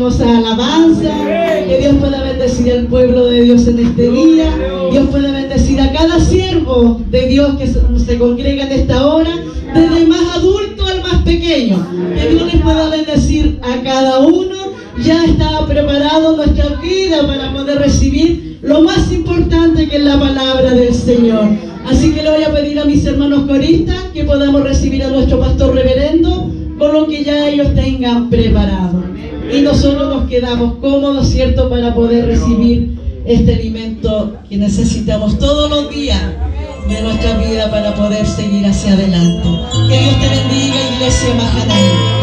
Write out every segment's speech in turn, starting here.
hermosa alabanza. Que Dios pueda bendecir al pueblo de Dios en este día. Dios pueda bendecir a cada siervo de Dios que se congrega en esta hora, desde el más adulto al más pequeño. Que Dios les pueda bendecir a cada uno. Ya está preparado nuestra vida para poder recibir lo más importante, que es la palabra del Señor. Así que le voy a pedir a mis hermanos coristas que podamos recibir a nuestro pastor reverendo con lo que ya ellos tengan preparado. Y nosotros nos quedamos cómodos, ¿cierto?, para poder recibir este alimento que necesitamos todos los días de nuestra vida para poder seguir hacia adelante. Que Dios te bendiga, Iglesia Mahanaim.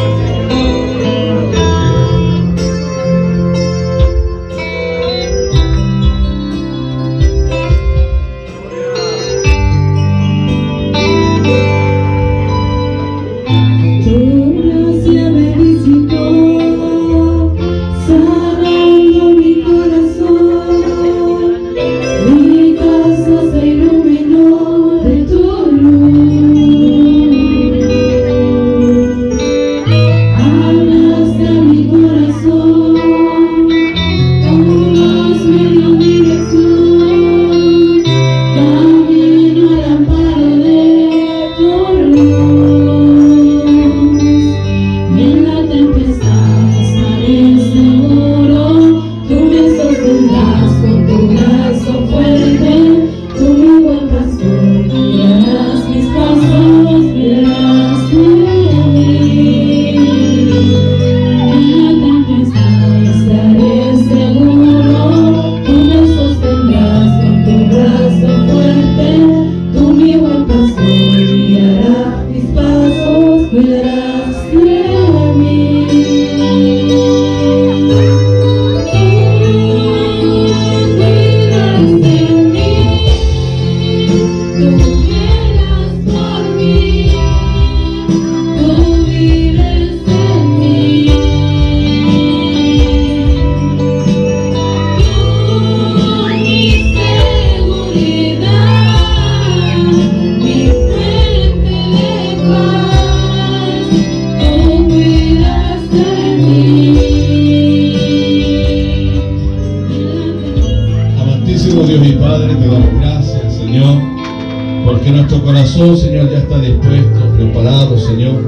Señor, ya está dispuesto, preparado, Señor,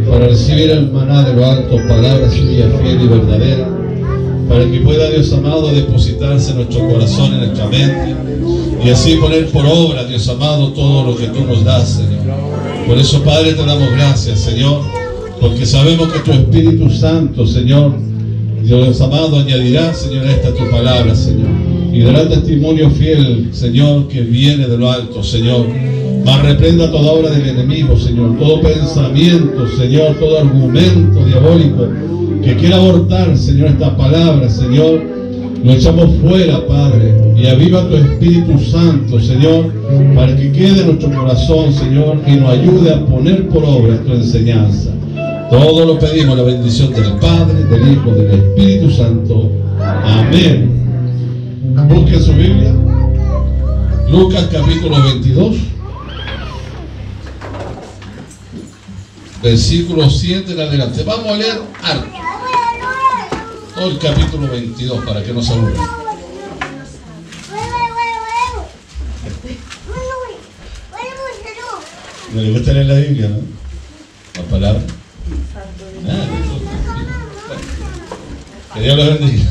para recibir el maná de lo alto, palabra suya fiel y verdadera, para que pueda, Dios amado, depositarse en nuestro corazón, en nuestra mente, y así poner por obra, Dios amado, todo lo que tú nos das, Señor. Por eso, Padre, te damos gracias, Señor, porque sabemos que tu Espíritu Santo, Señor, Dios amado, añadirá, Señor, a esta tu palabra, Señor, y dará testimonio fiel, Señor, que viene de lo alto, Señor. Mas reprenda toda obra del enemigo, Señor, todo pensamiento, Señor, todo argumento diabólico que quiera abortar, Señor, esta palabra, Señor, lo echamos fuera, Padre, y aviva tu Espíritu Santo, Señor, para que quede en nuestro corazón, Señor, y nos ayude a poner por obra tu enseñanza. Todo lo pedimos, la bendición del Padre, del Hijo, del Espíritu Santo. Amén. Busquen su Biblia, Lucas capítulo 22. Versículo 7 en adelante. Vamos a leer algo. Todo el capítulo 22 para que no se aburran. No le gusta leer la Biblia, ¿no? La palabra. Que Dios los bendiga.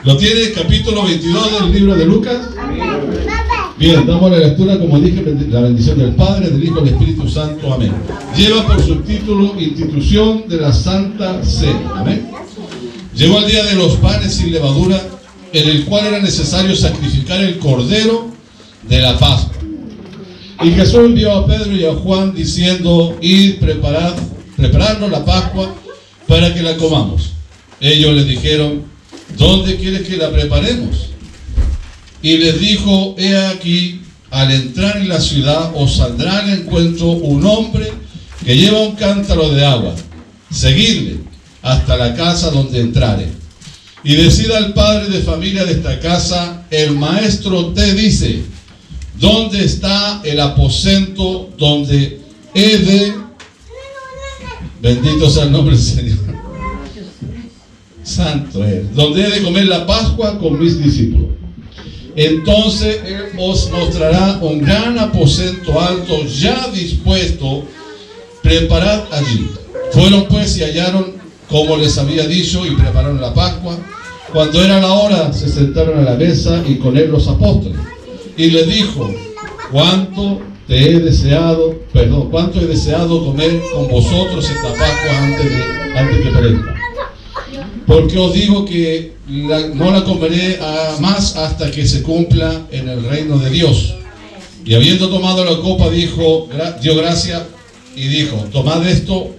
¿Lo tiene? Capítulo 22 del libro de Lucas. Bien, damos la lectura, como dije, la bendición del Padre, del Hijo y del Espíritu Santo. Amén. Lleva por subtítulo Institución de la Santa Cena. Amén. Llegó el día de los panes sin levadura, en el cual era necesario sacrificar el cordero de la Pascua. Y Jesús envió a Pedro y a Juan diciendo: id, prepararnos la Pascua para que la comamos. Ellos le dijeron: ¿dónde quieres que la preparemos? Y les dijo: he aquí, al entrar en la ciudad os saldrá al encuentro un hombre que lleva un cántaro de agua. Seguidle hasta la casa donde entrare. Y decida al padre de familia de esta casa: el maestro te dice, ¿dónde está el aposento donde he de... Bendito sea el nombre del Señor. santo es, donde he de comer la Pascua con mis discípulos. Entonces él os mostrará un gran aposento alto ya dispuesto, preparad allí. Fueron pues y hallaron como les había dicho y prepararon la Pascua. Cuando era la hora se sentaron a la mesa y con él los apóstoles. Y les dijo: cuánto he deseado comer con vosotros esta Pascua antes que perezca. Porque os digo que no la comeré más hasta que se cumpla en el reino de Dios. Y habiendo tomado la copa, dio gracia y dijo: tomad esto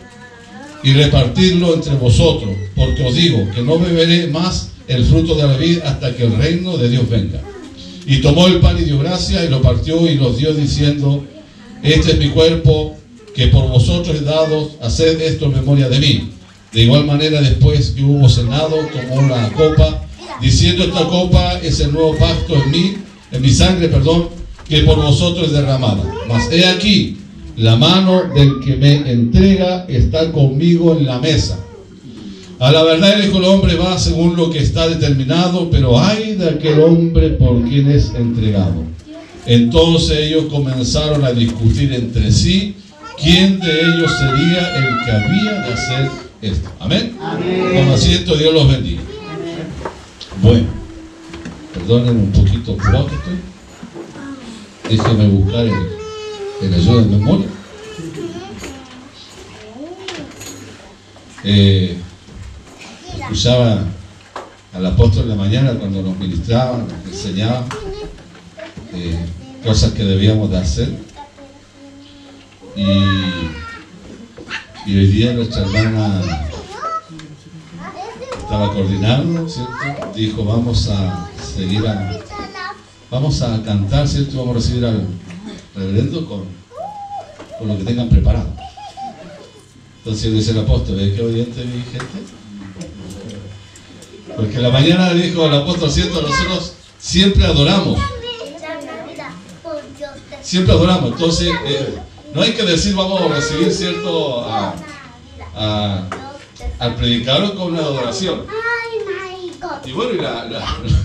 y repartidlo entre vosotros, porque os digo que no beberé más el fruto de la vid hasta que el reino de Dios venga. Y tomó el pan y dio gracia y lo partió y los dio diciendo: este es mi cuerpo que por vosotros he dado, haced esto en memoria de mí. De igual manera, después que hubo cenado, tomó la copa, diciendo: esta copa es el nuevo pacto en mi sangre, que por vosotros es derramada. Mas he aquí, la mano del que me entrega está conmigo en la mesa. A la verdad el Hijo del Hombre va según lo que está determinado, pero ay de aquel hombre por quien es entregado. Entonces ellos comenzaron a discutir entre sí quién de ellos sería el que había de hacer esto. Amén. Con asiento, Dios los bendiga. Bueno, perdonen un poquito apurado que estoy. Déjenme buscar el ayuda de memoria. Escuchaba al apóstol en la mañana cuando nos ministraban, nos enseñaban cosas que debíamos de hacer. Y hoy día nuestra hermana estaba coordinando, ¿cierto? Dijo: vamos a cantar, ¿cierto? Vamos a recibir al reverendo con lo que tengan preparado. Entonces dice el apóstol: ¿qué obediente mi gente? Porque en la mañana dijo el apóstol: ¿cierto? Nosotros siempre adoramos. Siempre adoramos. Entonces, no hay que decir vamos a recibir, ¿cierto? Al predicador con una adoración. Y bueno, y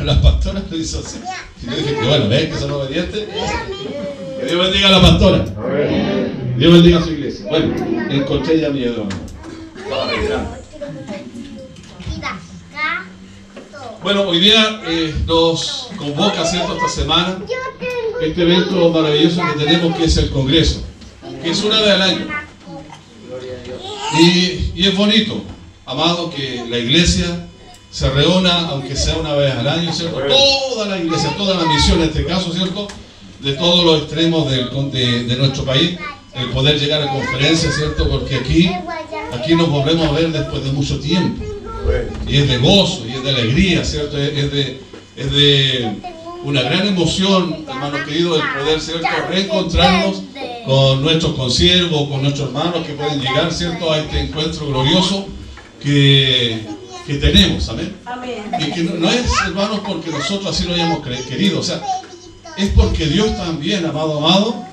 la pastora lo hizo así. Y yo dije que bueno, ¿ves que son obedientes? Que Dios bendiga a la pastora. Dios bendiga a su iglesia. Bueno, encontré ya mi dedo. Bueno, hoy día nos convoca, ¿cierto?, esta semana este evento maravilloso que tenemos, que es el Congreso, que es una vez al año. Y es bonito, amado, que la iglesia se reúna, aunque sea una vez al año, ¿cierto? Toda la iglesia, toda la misión en este caso, ¿cierto?, de todos los extremos de nuestro país, el poder llegar a conferencias, ¿cierto?, porque aquí nos volvemos a ver después de mucho tiempo. Y es de gozo, y es de alegría, ¿cierto? Es de una gran emoción, hermanos queridos, el poder, ¿cierto?, reencontrarnos con nuestros consiervos, con nuestros hermanos que pueden llegar, ¿cierto?, a este encuentro glorioso que tenemos, amén. Y que no es, hermanos, porque nosotros así lo hayamos querido, o sea, es porque Dios también, amado,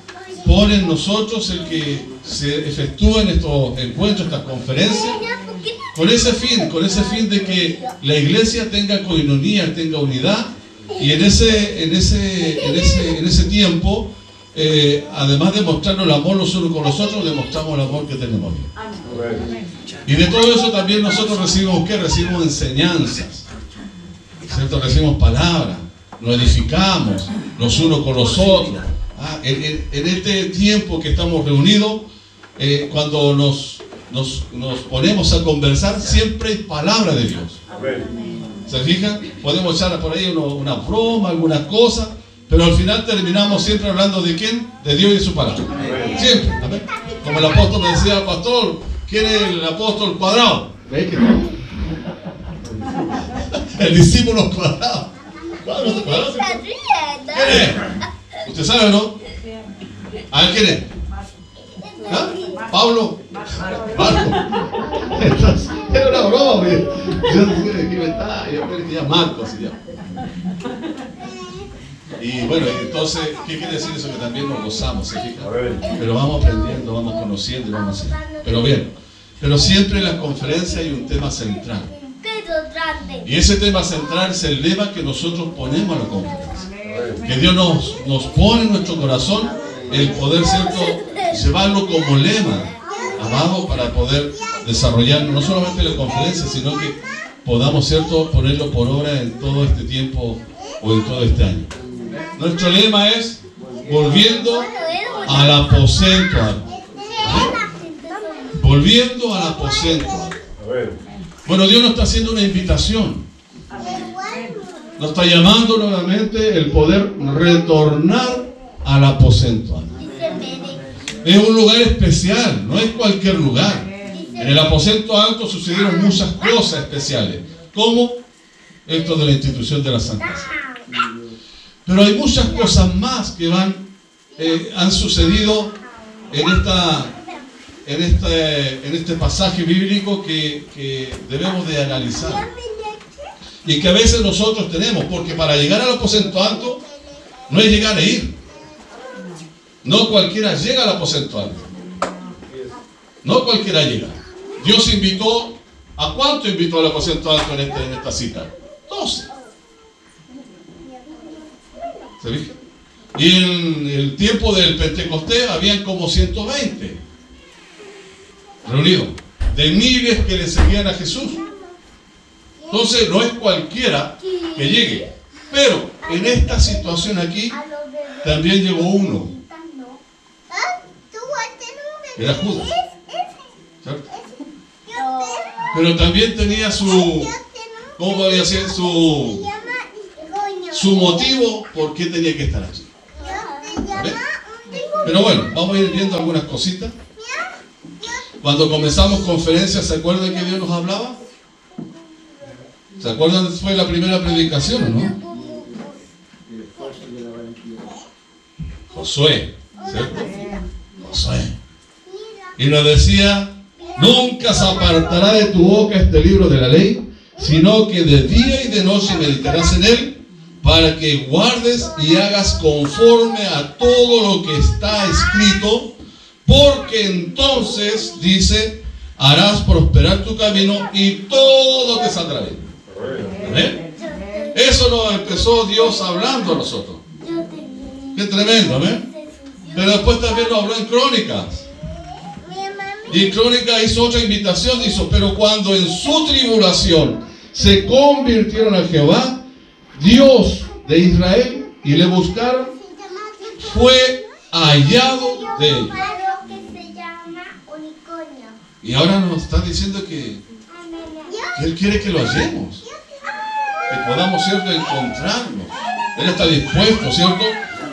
pone en nosotros el que se efectúen estos encuentros, estas conferencias, con ese fin de que la iglesia tenga coinonía, tenga unidad, y en ese tiempo, además de mostrarnos el amor los unos con los otros, demostramos el amor que tenemos. Y de todo eso también nosotros recibimos, ¿qué? Recibimos enseñanzas, ¿cierto? Recibimos palabras, nos edificamos los unos con los otros. En este tiempo que estamos reunidos, cuando nos ponemos a conversar, siempre hay palabra de Dios. ¿Se fijan? Podemos echar por ahí una broma, algunas cosas, pero al final terminamos siempre hablando de quién, de Dios y de su palabra. Siempre. ¿Amén? Como el apóstol me decía: pastor, ¿quién es el apóstol cuadrado? ¿Veis que no? El discípulo cuadrado. ¿Cuadrado? ¿Quién es? ¿Usted sabe o no? ¿A ver quién es? ¿Ah? ¿Pablo? Marco. Entonces, era una broma. Yo decía Marcos. Y bueno, entonces, ¿qué quiere decir eso? Que también nos gozamos, ¿se fija? Pero vamos aprendiendo, vamos conociendo y vamos haciendo. Pero bien, pero siempre en las conferencias hay un tema central. Y ese tema central es el lema que nosotros ponemos a la conferencia. Que Dios nos pone en nuestro corazón el poder, ¿cierto?, llevarlo como lema, amado, para poder desarrollar no solamente la conferencia, sino que podamos, ¿cierto?, ponerlo por obra en todo este tiempo o en todo este año. Nuestro lema es volviendo al aposento alto. Volviendo al aposento alto. Bueno, Dios nos está haciendo una invitación. Nos está llamando nuevamente el poder retornar al aposento alto. Es un lugar especial, no es cualquier lugar. En el aposento alto sucedieron muchas cosas especiales, como esto de la institución de la Santa Cena. Pero hay muchas cosas más que han sucedido en este pasaje bíblico que debemos de analizar. Y que a veces nosotros tenemos, porque para llegar al aposento alto no es llegar a ir. No cualquiera llega al aposento alto. No cualquiera llega. Dios invitó, ¿a cuánto invitó al aposento alto en esta cita? 12. ¿Se fija? Y en el tiempo del Pentecostés habían como 120 reunidos, de miles que le seguían a Jesús. Entonces no es cualquiera que llegue. Pero en esta situación aquí también llegó uno. Era Judas, ¿cierto? Pero también tenía ¿cómo podría ser? Su motivo por qué tenía que estar allí. ¿Ven? Pero bueno, vamos a ir viendo algunas cositas. Cuando comenzamos conferencias, ¿se acuerdan que Dios nos hablaba? ¿Se acuerdan? Fue la primera predicación, ¿o no? Josué, ¿cierto? Josué. Y nos decía: nunca se apartará de tu boca este libro de la ley, sino que de día y de noche meditarás en él, para que guardes y hagas conforme a todo lo que está escrito, porque entonces, dice, harás prosperar tu camino y todo te saldrá bien. ¿Amén? Eso nos empezó Dios hablando a nosotros. Qué tremendo, ¿amén? Pero después también nos habló en Crónicas. Y en Crónicas hizo otra invitación, dijo: pero cuando en su tribulación se convirtieron a Jehová, Dios de Israel, y le buscaron, fue hallado de ellos. Y ahora nos está diciendo que Él quiere que lo hallemos, que podamos, ¿cierto?, encontrarnos. Él está dispuesto, ¿cierto?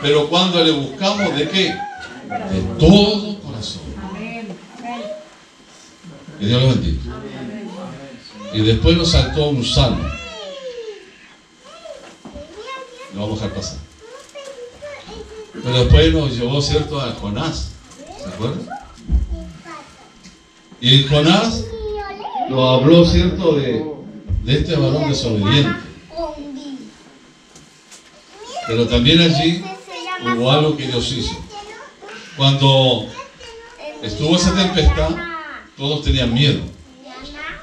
Pero cuando le buscamos, ¿de qué? De todo corazón. Que Dios lo bendiga. Y después nos saltó un salmo. Lo vamos a dejar pasar. Pero después nos llevó, ¿cierto?, a Jonás. ¿Se acuerdan? Y en Jonás nos habló, ¿cierto?, de este varón desobediente. Pero también allí hubo algo que Dios hizo. Cuando estuvo esa tempestad, todos tenían miedo.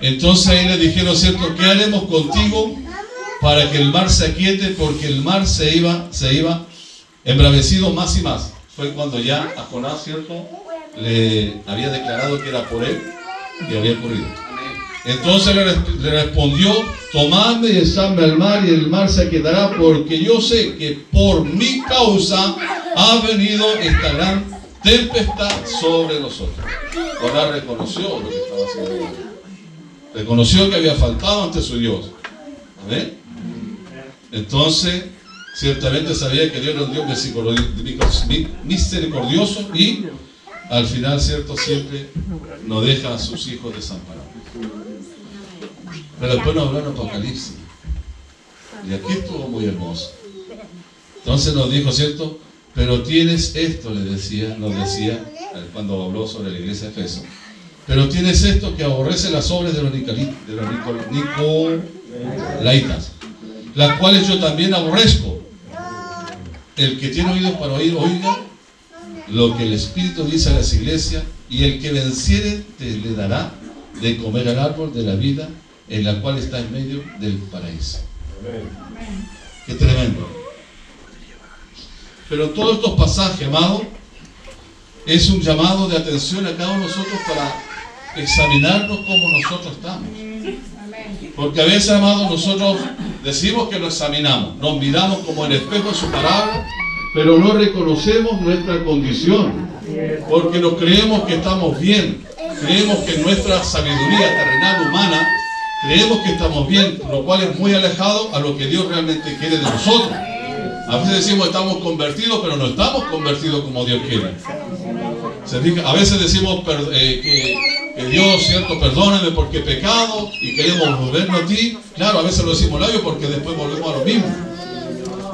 Entonces ahí le dijeron, ¿cierto?, ¿qué haremos contigo para que el mar se aquiete? Porque el mar se iba embravecido más y más. Fue cuando ya a Jonás, ¿cierto?, le había declarado que era por él que había ocurrido. Entonces le respondió: tomadme y echadme al mar, y el mar se quedará, porque yo sé que por mi causa ha venido esta gran tempestad sobre nosotros. Jonás reconoció lo que estaba haciendo. Reconoció que había faltado ante su Dios. ¿Amén? Entonces, ciertamente sabía que Dios era un Dios misericordioso, y al final, ¿cierto?, siempre nos deja a sus hijos desamparados. Pero después nos habló en Apocalipsis. Y aquí estuvo muy hermoso. Entonces nos dijo, ¿cierto? Pero tienes esto, nos decía, cuando habló sobre la iglesia de Efeso. Pero tienes esto, que aborrece las obras de los nicolaitas, las cuales yo también aborrezco. El que tiene oídos para oír, oiga lo que el Espíritu dice a las iglesias, y el que venciere te le dará de comer al árbol de la vida en la cual está en medio del paraíso. Qué tremendo. Pero todos estos pasajes, amado, es un llamado de atención a cada uno de nosotros para examinarnos cómo nosotros estamos. Porque a veces, amado, nosotros decimos que nos examinamos, nos miramos como en el espejo de su palabra, pero no reconocemos nuestra condición, porque nos creemos que estamos bien, creemos que nuestra sabiduría terrenal humana, creemos que estamos bien, lo cual es muy alejado a lo que Dios realmente quiere de nosotros. A veces decimos estamos convertidos, pero no estamos convertidos como Dios quiere. ¿Se fija? A veces decimos que Dios, cierto, perdóname porque he pecado y queremos volvernos a ti. Claro, a veces lo decimos labios porque después volvemos a lo mismo.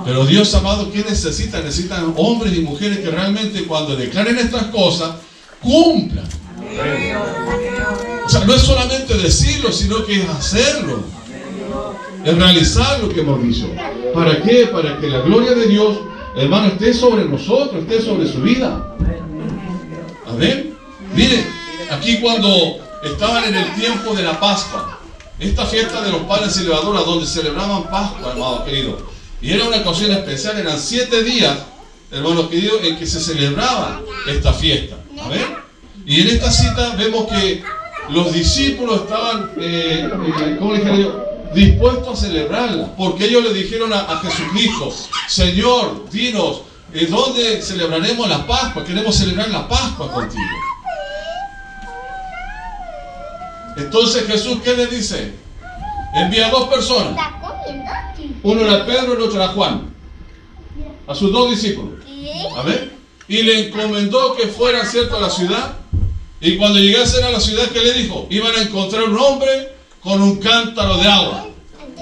Pero Dios, amado, ¿qué necesita? Necesitan hombres y mujeres que realmente cuando declaren estas cosas, cumplan. O sea, no es solamente decirlo, sino que es hacerlo. Es realizar lo que hemos dicho. ¿Para qué? Para que la gloria de Dios, hermano, esté sobre nosotros, esté sobre su vida. Amén. Mire, aquí cuando estaban en el tiempo de la Pascua, esta fiesta de los panes y levaduras, donde celebraban Pascua, hermanos queridos, y era una ocasión especial, eran 7 días, hermanos queridos, en que se celebraba esta fiesta. Amén. Y en esta cita vemos que los discípulos estaban, ¿cómo le dije yo? Dispuestos a celebrarla, porque ellos le dijeron a Jesucristo: Señor, dinos, ¿dónde celebraremos la Pascua? Queremos celebrar la Pascua contigo. Entonces Jesús, ¿qué le dice? Envía a 2 personas. Uno era Pedro y el otro era Juan, a sus 2 discípulos. A ver, y le encomendó que fueran, cierto, a la ciudad. Y cuando llegasen a la ciudad, ¿qué le dijo? Iban a encontrar un hombre con un cántaro de agua.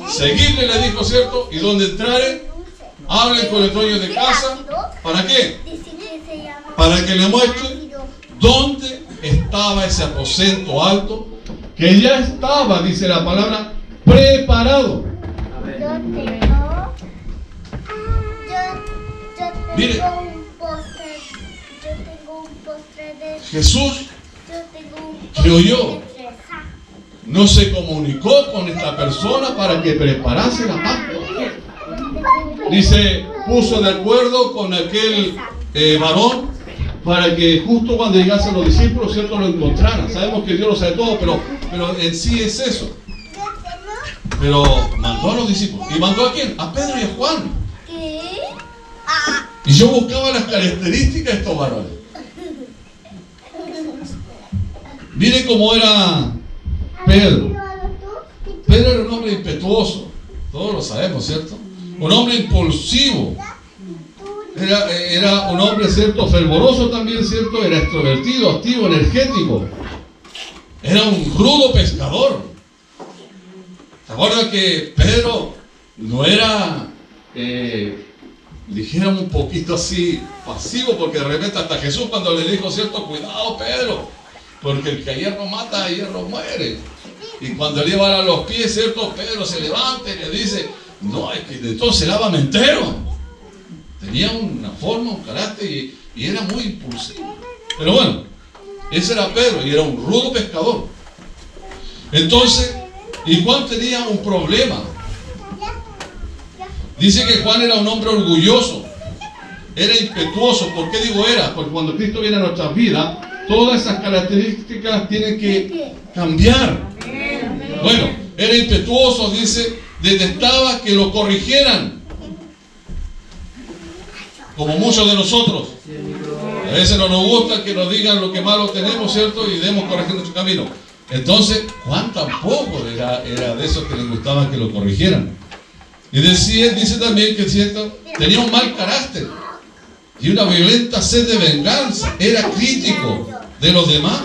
Seguidle, le dijo, cierto, y donde entraren, hablen con el dueño de casa. ¿Para qué? Para que le muestren dónde estaba ese aposento alto, que ya estaba, dice la palabra, preparado. Mire, Jesús, que oyó, no se comunicó con esta persona para que preparase la Pascua. Dice, puso de acuerdo con aquel varón para que justo cuando llegasen los discípulos, cierto, lo encontraran. Sabemos que Dios lo sabe todo, pero en sí es eso. Pero mandó a los discípulos. ¿Y mandó a quién? A Pedro y a Juan. Y yo buscaba las características de estos varones. Mire cómo era Pedro. Pedro era un hombre impetuoso. Todos lo sabemos, ¿cierto? Un hombre impulsivo. Era un hombre, ¿cierto? Fervoroso también, ¿cierto? Era extrovertido, activo, energético. Era un rudo pescador. ¿Se acuerdan que Pedro no era, dijéramos, un poquito así pasivo? Porque de repente hasta Jesús cuando le dijo, ¿cierto? Cuidado, Pedro, porque el que a hierro mata, a hierro muere. Y cuando le iba a los pies, ¿cierto? Pedro se levanta y le dice, no, es que de todo se lava entero. Tenía una forma, un carácter y era muy impulsivo. Pero bueno, ese era Pedro y era un rudo pescador. Entonces, y Juan tenía un problema. Dice que Juan era un hombre orgulloso, era impetuoso. ¿Por qué digo era? Porque cuando Cristo viene a nuestras vidas, todas esas características tienen que cambiar. Bueno, era impetuoso, dice, detestaba que lo corrigieran, como muchos de nosotros. A veces no nos gusta que nos digan lo que malo tenemos, ¿cierto? Y debemos corregir nuestro camino. Entonces, Juan tampoco era de esos que les gustaba que lo corrigieran. Y dice también que, ¿cierto?, tenía un mal carácter y una violenta sed de venganza. Era crítico de los demás.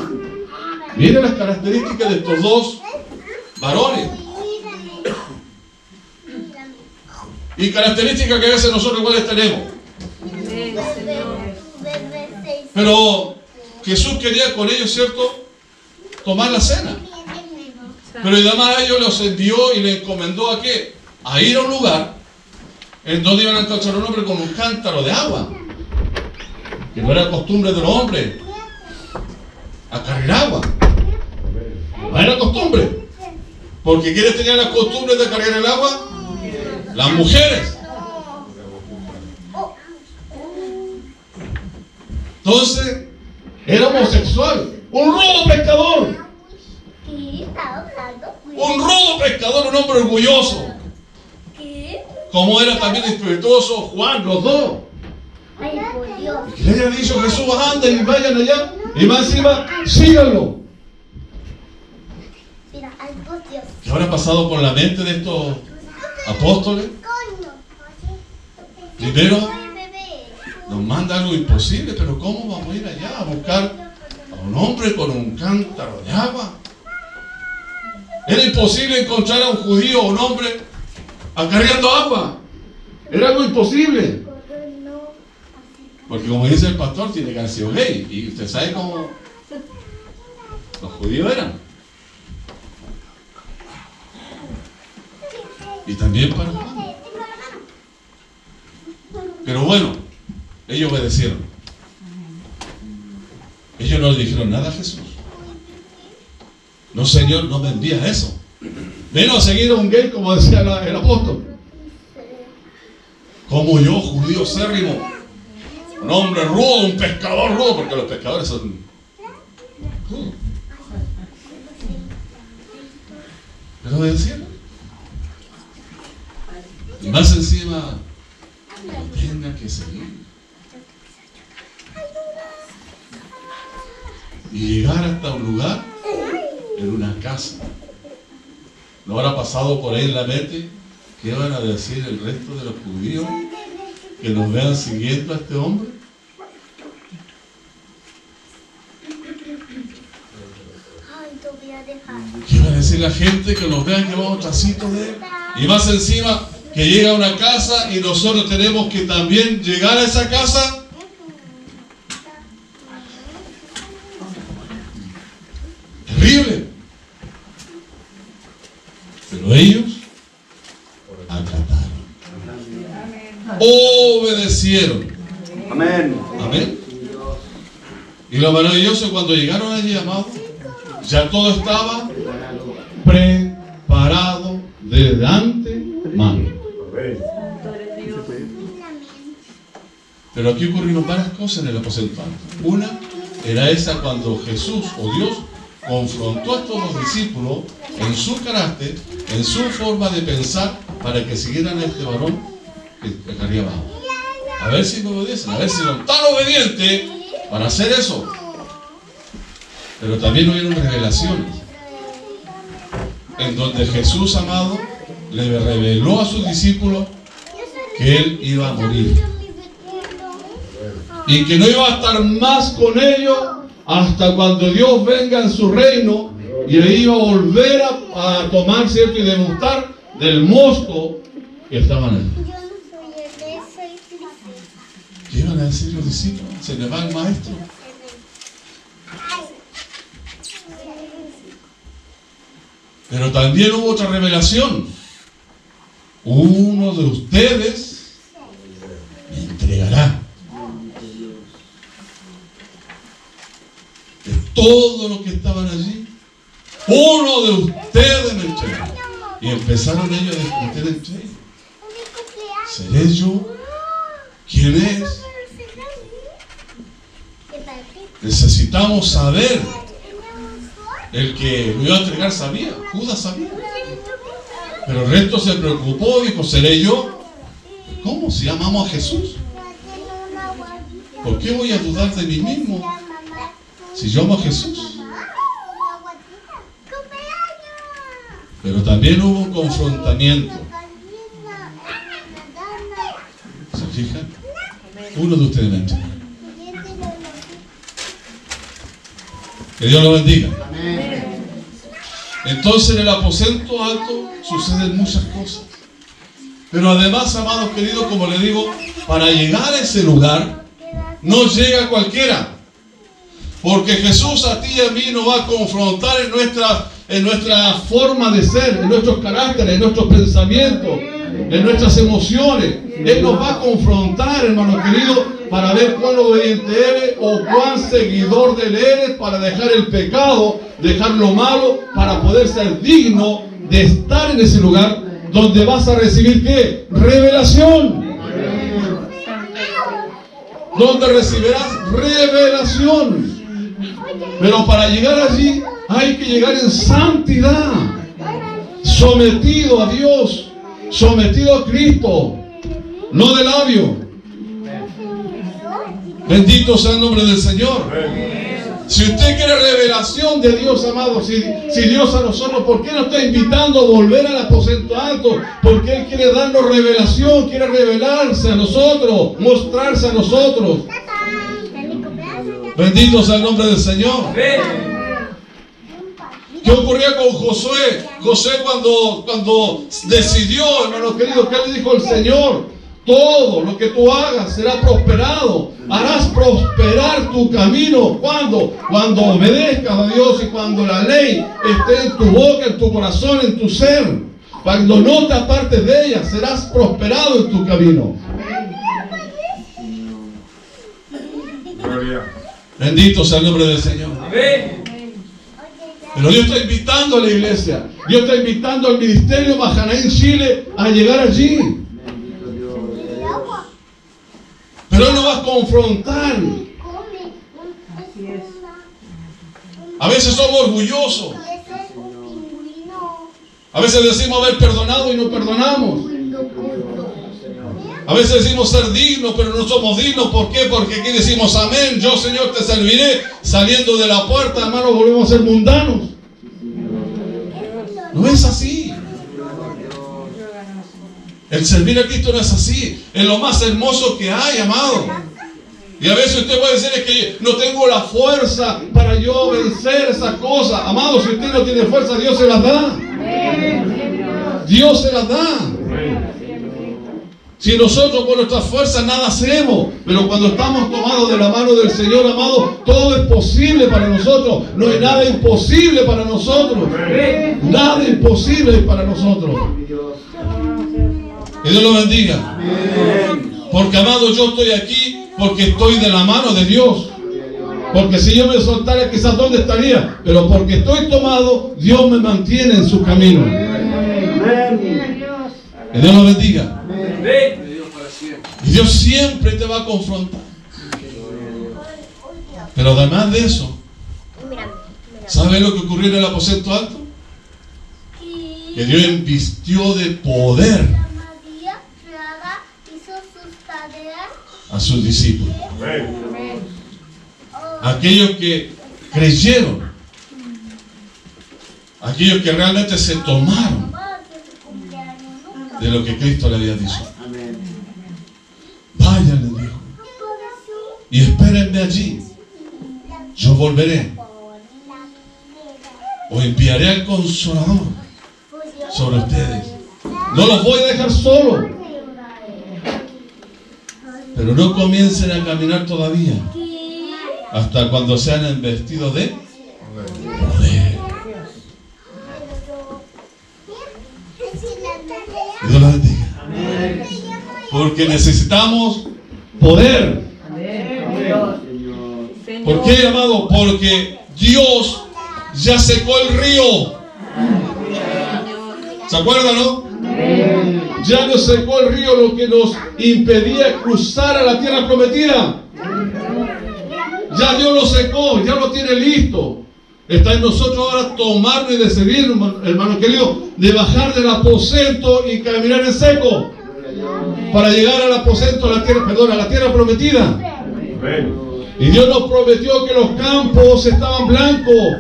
Miren las características de estos 2 varones. Y características que a veces nosotros iguales tenemos. Pero Jesús quería con ellos, ¿cierto?, tomar la cena. Pero además a ellos los envió y les encomendó a qué? A ir a un lugar en donde iban a encontrar un hombre con un cántaro de agua, que no era costumbre de los hombres a cargar agua. No era costumbre. Porque ¿quiénes tenían las costumbres de cargar el agua? Las mujeres. Entonces, era homosexual, un rudo pescador. Un rudo pescador, un hombre orgulloso. Como era también espirituoso Juan, los dos. Y que le haya dicho Jesús, anda y vayan allá. Y más encima, síganlo. ¿Qué habrá pasado por la mente de estos apóstoles? Primero, nos manda algo imposible, pero ¿cómo vamos a ir allá a buscar a un hombre con un cántaro de agua? Era imposible encontrar a un judío o un hombre cargando agua. Era algo imposible. Porque como dice el pastor, tiene que haber sido gay. Y usted sabe cómo los judíos eran. Y también para Juan. Pero bueno, ellos obedecieron. Ellos no le dijeron nada a Jesús. No, Señor, no me envías eso. Ven a seguir a un gay, como decía el apóstol. Como yo, judío cérrimo, un hombre rudo, un pescador rudo, porque los pescadores son rudos. Pero obedecieron. Y más encima, no tenga que seguir. Y llegar hasta un lugar, en una casa. ¿No habrá pasado por ahí en la mente qué van a decir el resto de los judíos que nos vean siguiendo a este hombre? ¿Qué va a decir la gente que nos vean que vamos trasito de él? Y más encima, que llega a una casa y nosotros tenemos que también llegar a esa casa. Terrible. Pero ellos acataron, obedecieron. Amén. Amén. Y lo maravilloso es cuando llegaron allí, amados, ya todo estaba preparado desde antemano. Pero aquí ocurrieron varias cosas en el aposento alto. Una era esa cuando Jesús o Dios confrontó a todos los discípulos en su carácter, en su forma de pensar, para que siguieran a este varón que acá arriba abajo. A ver si me obedecen, a ver si son tan obedientes para hacer eso. Pero también hubieron revelaciones en donde Jesús, amado, le reveló a sus discípulos que Él iba a morir y que no iba a estar más con ellos hasta cuando Dios venga en su reino, y le iba a volver a tomar, ¿cierto?, y degustar del mosto que estaban ahí. ¿Qué iban a decir los discípulos? Se le va el maestro. Pero también hubo otra revelación. Uno de ustedes me entregará. De todos los que estaban allí, uno de ustedes me entregará. Y empezaron ellos a discutir entre ellos. ¿Seré yo? ¿Quién es? Necesitamos saber. El que lo iba a entregar sabía, Judas sabía. Pero el resto se preocupó, dijo, ¿seré yo? ¿Cómo? Si amamos a Jesús. ¿Por qué voy a dudar de mí mismo si yo amo a Jesús? Pero también hubo un confrontamiento. ¿Se fijan? Uno de ustedes me entiende. Que Dios lo bendiga. Entonces en el aposento alto suceden muchas cosas. Pero además, amados queridos, como les digo, para llegar a ese lugar no llega cualquiera. Porque Jesús a ti y a mí nos va a confrontar en nuestra forma de ser, en nuestros caracteres, en nuestros pensamientos, en nuestras emociones. Él nos va a confrontar, hermano querido, para ver cuán obediente eres o cuán seguidor de él eres, para dejar el pecado, dejar lo malo, para poder ser digno de estar en ese lugar donde vas a recibir ¿qué? Revelación. Donde recibirás revelación. Pero para llegar allí hay que llegar en santidad, sometido a Dios, sometido a Cristo, no de labio. Bendito sea el nombre del Señor. Si usted quiere revelación de Dios, amado, si Dios a nosotros, ¿por qué nos está invitando a volver al aposento alto? Porque Él quiere darnos revelación, quiere revelarse a nosotros, mostrarse a nosotros. Bendito sea el nombre del Señor. ¿Qué ocurría con Josué? Josué cuando decidió, hermano querido, ¿qué le dijo el Señor? Todo lo que tú hagas será prosperado. Harás prosperar tu camino. ¿Cuándo? Cuando obedezcas a Dios y cuando la ley esté en tu boca, en tu corazón, en tu ser. Cuando no te apartes de ella, serás prosperado en tu camino. Bendito sea el nombre del Señor. Pero Dios está invitando a la iglesia. Dios está invitando al ministerio Mahanaim Chile a llegar allí. Pero Él nos va a confrontar. A veces somos orgullosos. A veces decimos haber perdonado y no perdonamos. A veces decimos ser dignos, pero no somos dignos. ¿Por qué? Porque aquí decimos amén. Yo, Señor, te serviré. Saliendo de la puerta, hermanos, volvemos a ser mundanos. No es así. El servir a Cristo no es así. Es lo más hermoso que hay, amado. Y a veces usted puede decir, es que no tengo la fuerza para yo vencer esa cosa. Amado, si usted no tiene fuerza, Dios se las da. Dios se las da. Si nosotros por nuestras fuerzas nada hacemos, pero cuando estamos tomados de la mano del Señor, amado, todo es posible para nosotros. No hay nada imposible para nosotros. Nada imposible para nosotros. Que Dios lo bendiga. Porque, amado, yo estoy aquí porque estoy de la mano de Dios. Porque si yo me soltara, quizás dónde estaría. Pero porque estoy tomado, Dios me mantiene en su camino. Que Dios lo bendiga. Y Dios siempre te va a confrontar. Pero además de eso, ¿sabes lo que ocurrió en el aposento alto? Que Dios invistió de poder a sus discípulos. Aquellos que creyeron, aquellos que realmente se tomaron de lo que Cristo le había dicho. Vayan, le dijo, y espérenme allí. Yo volveré. Os enviaré al Consolador sobre ustedes. No los voy a dejar solos. Pero no comiencen a caminar todavía hasta cuando sean investidos de poder. Dios los bendiga. Porque necesitamos poder. ¿Por qué, amado? Porque Dios ya secó el río. ¿Se acuerdan, no? Ya nos secó el río, lo que nos impedía cruzar a la tierra prometida. Ya Dios lo secó, ya lo tiene listo. Está en nosotros ahora tomarlo y decidir, hermano querido, de bajar del aposento y caminar en seco para llegar al aposento, a la tierra, perdón, a la tierra prometida. Y Dios nos prometió que los campos estaban blancos,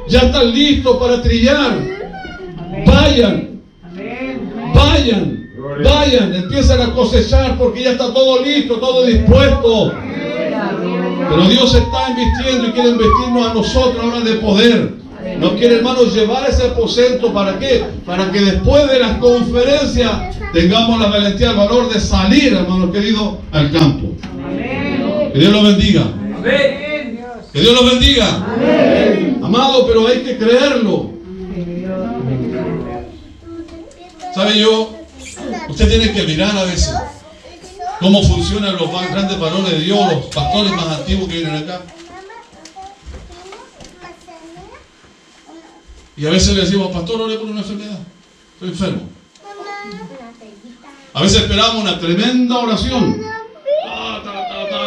ya están listos para trillar. Vayan, vayan, vayan, empiezan a cosechar porque ya está todo listo, todo dispuesto. Pero Dios está invirtiendo y quiere investirnos a nosotros ahora de poder. Nos quiere, hermanos, llevar a ese aposento. ¿Para qué? Para que después de las conferencias tengamos la valentía, el valor de salir, hermanos queridos, al campo. Que Dios los bendiga. Que Dios los bendiga. Amado, pero hay que creerlo. ¿Sabe yo? Usted tiene que mirar a veces cómo funcionan los más grandes varones de Dios, los pastores más antiguos que vienen acá. Y a veces le decimos, pastor, ore por una enfermedad. Estoy enfermo. A veces esperamos una tremenda oración.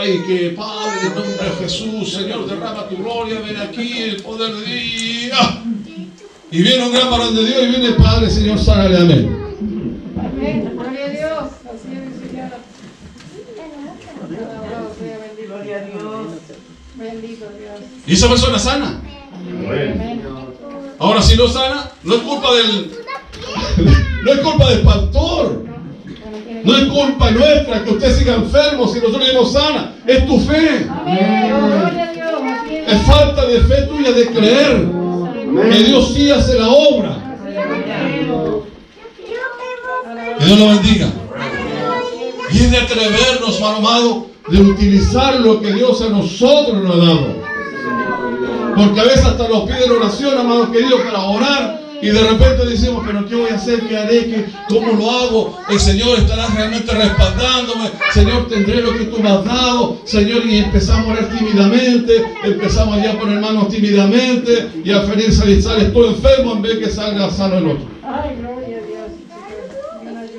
Y que Padre, en nombre de Jesús, Señor, derrama tu gloria, ven aquí, el poder de Dios. Y viene un gran varón de Dios y viene el Padre, Señor, sánale, amén. Amén. Gloria a Dios. Así es, Señor. Gloria a Dios. Bendito Dios. Y esa persona sana. Ahora, si no sana, no es culpa no es culpa del pastor. No es culpa nuestra que usted siga enfermo si nosotros dimos sana. Es tu fe. Es falta de fe tuya de creer que Dios sí hace la obra. Que Dios lo bendiga. Y es de atrevernos, hermano amado, de utilizar lo que Dios a nosotros nos ha dado. Porque a veces hasta nos piden oración, amados queridos, para orar. Y de repente decimos, pero ¿qué voy a hacer? ¿Qué haré? ¿Cómo lo hago? El Señor estará realmente respaldándome. Señor, tendré lo que tú me has dado. Señor, y empezamos a orar tímidamente. Empezamos ya a poner manos tímidamente. Y al venir sales tú enfermo en vez que salga sano el otro.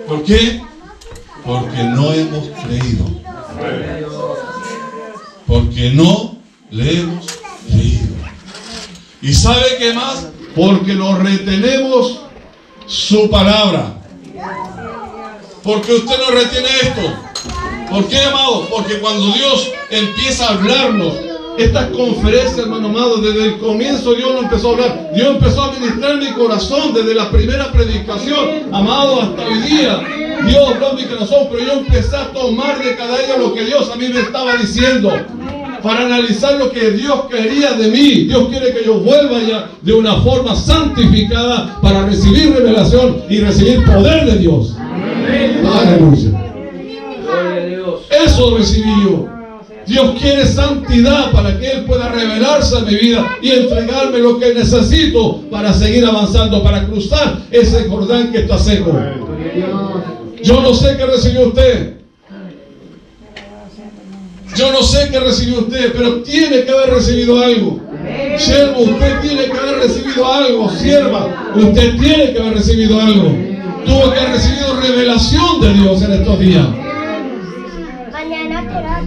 ¿Por qué? Porque no hemos creído. Porque no le hemos creído. ¿Y sabe qué más? Porque nos retenemos su palabra. Porque usted no retiene esto. ¿Por qué, amado? Porque cuando Dios empieza a hablarnos, estas conferencias, hermano amado, desde el comienzo Dios nos empezó a hablar. Dios empezó a ministrar mi corazón desde la primera predicación, amado, hasta hoy día. Dios habló en mi corazón, pero yo empecé a tomar de cada día lo que Dios a mí me estaba diciendo. Para analizar lo que Dios quería de mí. Dios quiere que yo vuelva ya de una forma santificada para recibir revelación y recibir poder de Dios. Aleluya. Eso recibí yo. Dios quiere santidad para que Él pueda revelarse a mi vida y entregarme lo que necesito para seguir avanzando, para cruzar ese Jordán que está seco. Yo no sé qué recibió usted. Yo no sé qué recibió usted, pero tiene que haber recibido algo. Siervo, usted tiene que haber recibido algo. Sierva, usted tiene que haber recibido algo. Tuvo que haber recibido revelación de Dios en estos días.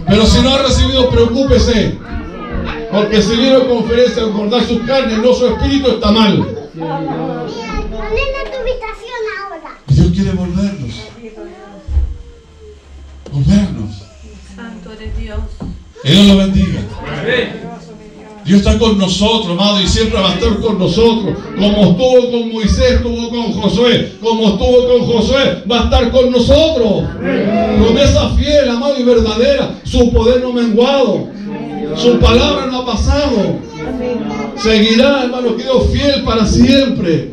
Pero si no ha recibido, preocúpese. Porque si viene a conferencia a engordar sus carnes, no su espíritu, está mal. Y Dios quiere volvernos. Volvernos. Santo eres Dios. Que Dios lo bendiga. Dios está con nosotros, amado, y siempre va a estar con nosotros. Como estuvo con Moisés, estuvo con Josué. Como estuvo con Josué, va a estar con nosotros. Promesa fiel, amado, y verdadera. Su poder no ha menguado. Su palabra no ha pasado. Seguirá, hermano, que Dios fiel para siempre.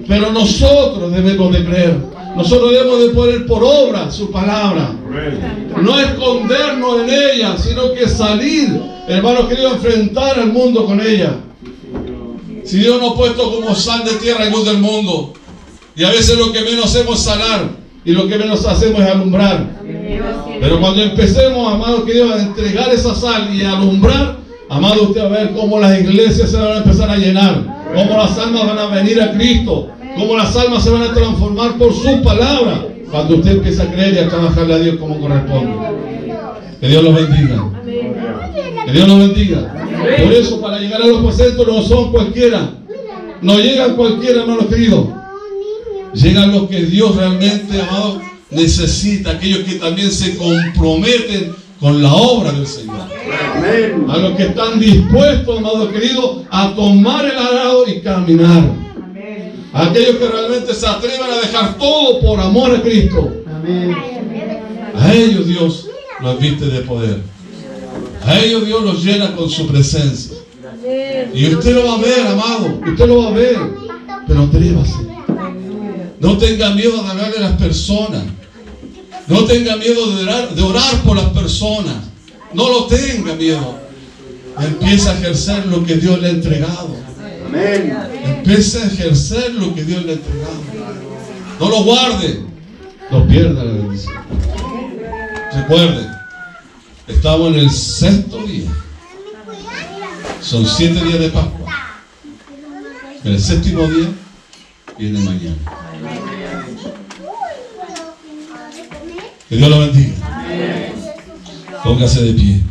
Pero nosotros debemos de creer. Nosotros debemos de poner por obra su palabra. No escondernos en ella, sino que salir, hermanos queridos, a enfrentar al mundo con ella. Si Dios nos ha puesto como sal de tierra y luz del mundo, y a veces lo que menos hacemos es salar, y lo que menos hacemos es alumbrar. Pero cuando empecemos, amados queridos, a entregar esa sal y a alumbrar, amado, usted va a ver cómo las iglesias se van a empezar a llenar, cómo las almas van a venir a Cristo, cómo las almas se van a transformar por su palabra, cuando usted empieza a creer y a trabajarle a Dios como corresponde. Que Dios los bendiga. Que Dios los bendiga. Por eso, para llegar a los aposentos no son cualquiera. No llegan cualquiera, hermanos queridos. Llegan los que Dios realmente, amado, necesita. Aquellos que también se comprometen con la obra del Señor. A los que están dispuestos, amados queridos, a tomar el arado y caminar. Aquellos que realmente se atreven a dejar todo por amor a Cristo. A ellos Dios los viste de poder. A ellos Dios los llena con su presencia. Y usted lo va a ver, amado. Usted lo va a ver. Pero atrévase. No tenga miedo de hablarle a las personas. No tenga miedo de orar por las personas. No lo tenga miedo. Empieza a ejercer lo que Dios le ha entregado. Empiece a ejercer lo que Dios le ha entregado. No lo guarde. No pierda la bendición. Recuerde, estamos en el 6º día. Son 7 días de Pascua. El séptimo día viene mañana. Que Dios lo bendiga. Póngase de pie.